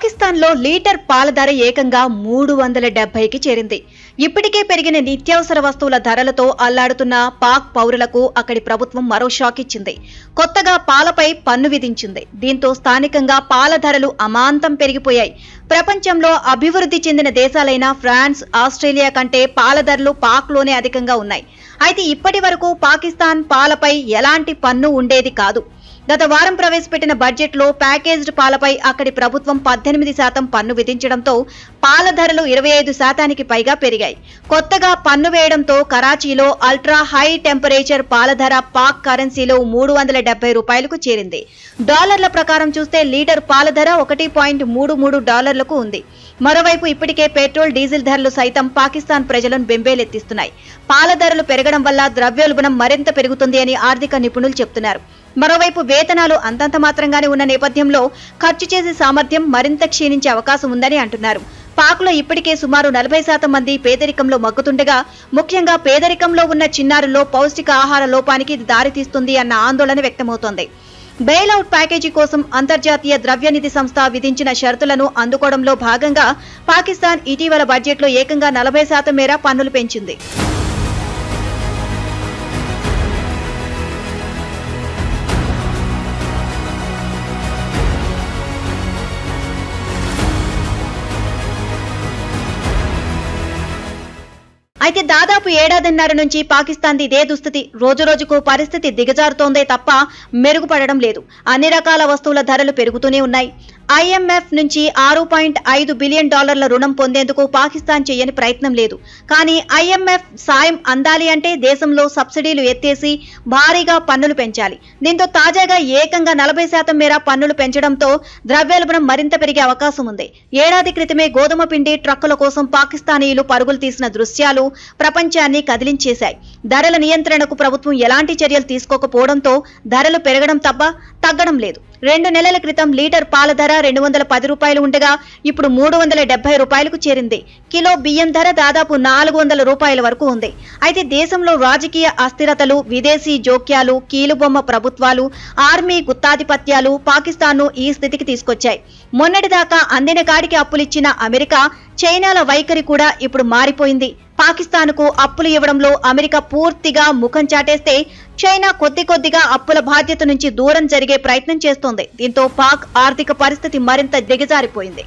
పాకిస్తాన్లో లీటర్ పాల ధర ఏకంగా 370కి చేరింది. ఇప్పటికే పెరిగిన నిత్యావసర వస్తువుల ధరలతో అల్లాడుతున్న పాక్ పౌరులకు అక్కడి ప్రభుత్వం మరో షాక్ ఇచ్చింది. కొత్తగా పాలపై పన్ను విధించింది. దీంతో స్థానికంగా పాల ధరలు అమాంతం పెరిగిపోయాయి. ప్రపంచంలో అభివృద్ధి చెందిన దేశాలైన ఫ్రాన్స్, ఆస్ట్రేలియా కంటే పాల ధరలు పాక్లోనే అధికంగా ఉన్నాయి. అయితే ఇప్పటి వరకు పాకిస్తాన్ పాలపై ఎలాంటి పన్ను ఉండేది కాదు. గత వారం ప్రవేశపెట్టిన బడ్జెట్లో ప్యాకేజ్డ్ పాలపై అక్కడి ప్రభుత్వం 18% పన్ను విధించడంతో పాల ధరలు 25%కి పైగా పెరిగాయి. కొత్తగా పన్ను వేయడంతో కరాచీలో అల్ట్రా హై టెంపరేచర్ పాల ధర పాక్ కరెన్సీలో 370 రూపాయలకు చేరింది. డాలర్ల ప్రకారం చూస్తే లీటర్ పాల ధర $1.33 ఉంది. మరోవైపు ఇప్పటికే పెట్రోల్, డీజిల్ ధరలు సైతం పాకిస్తాన్ ప్రజలను బెంబేలెత్తిస్తున్నాయి. పాల ధరలు పెరగడం వల్ల ద్రవ్యోల్బణం మరింత పెరుగుతుంది అని ఆర్థిక నిపుణులు చెబుతున్నారు. మరోవైపు వేతనాలు అంతంత మాత్రంగానే ఉన్న నేపథ్యంలో ఖర్చు చేసే సామర్థ్యం మరింత క్షీణించే అవకాశం ఉందని అంటున్నారు. పాక్లో ఇప్పటికే సుమారు 40% మంది పేదరికంలో మగ్గుతుండగా, ముఖ్యంగా పేదరికంలో ఉన్న చిన్నారుల్లో పౌష్టిక ఆహార లోపానికి ఇది దారితీస్తుంది అన్న ఆందోళన వ్యక్తమవుతోంది. బెయిల్అవుట్ ప్యాకేజీ కోసం అంతర్జాతీయ ద్రవ్యనిధి సంస్థ విధించిన షరతులను అందుకోవడంలో భాగంగా పాకిస్తాన్ ఇటీవల బడ్జెట్లో ఏకంగా 40% మేర పన్నులు పెంచింది. అయితే దాదాపు ఏడాదిన్నర నుంచి పాకిస్తాన్ ఇదే దుస్థితి. రోజురోజుకు పరిస్థితి దిగజారుతోందే తప్ప మెరుగుపడడం లేదు. అన్ని రకాల వస్తువుల ధరలు పెరుగుతూనే ఉన్నాయి. IMF నుంచి $6.5 బిలియన్ రుణం పొందేందుకు పాకిస్తాన్ చేయని ప్రయత్నం లేదు. కానీ IMF సాయం అందాలి అంటే దేశంలో సబ్సిడీలు ఎత్తేసి భారీగా పన్నులు పెంచాలి. దీంతో తాజాగా ఏకంగా 40% మేర పన్నులు పెంచడంతో ద్రవ్యోల్బణం మరింత పెరిగే అవకాశం ఉంది. ఏడాది క్రితమే గోధుమ పిండి ట్రక్కుల కోసం పాకిస్తానీయులు పరుగులు తీసిన దృశ్యాలు ప్రపంచాన్ని కదిలించేశాయి. ధరల నియంత్రణకు ప్రభుత్వం ఎలాంటి చర్యలు తీసుకోకపోవడంతో ధరలు పెరగడం తప్ప తగ్గడం లేదు. 2 నెలల క్రితం లీటర్ పాల ధర $210 ఉండగా ఇప్పుడు $370కు చేరింది. కిలో బియ్యం ధర దాదాపు $400 వరకు ఉంది. అయితే దేశంలో రాజకీయ అస్థిరతలు, విదేశీ జోక్యాలు, కీలుబొమ్మ ప్రభుత్వాలు, ఆర్మీ గుత్తాధిపత్యాలు పాకిస్తాన్ను ఈ స్థితికి తీసుకొచ్చాయి. మొన్నటిదాకా అందిన కాడికి అప్పులిచ్చిన అమెరికా, చైనాల వైఖరి కూడా ఇప్పుడు మారిపోయింది. పాకిస్తాన్కు అప్పులు ఇవ్వడంలో అమెరికా పూర్తిగా ముఖం చాటేస్తే చైనా కొద్దిగా అప్పుల బాధ్యత నుంచి దూరం జరిగే ప్రయత్నం చేస్తోంది. దీంతో పాక్ ఆర్థిక పరిస్థితి మరింత దిగజారిపోయింది.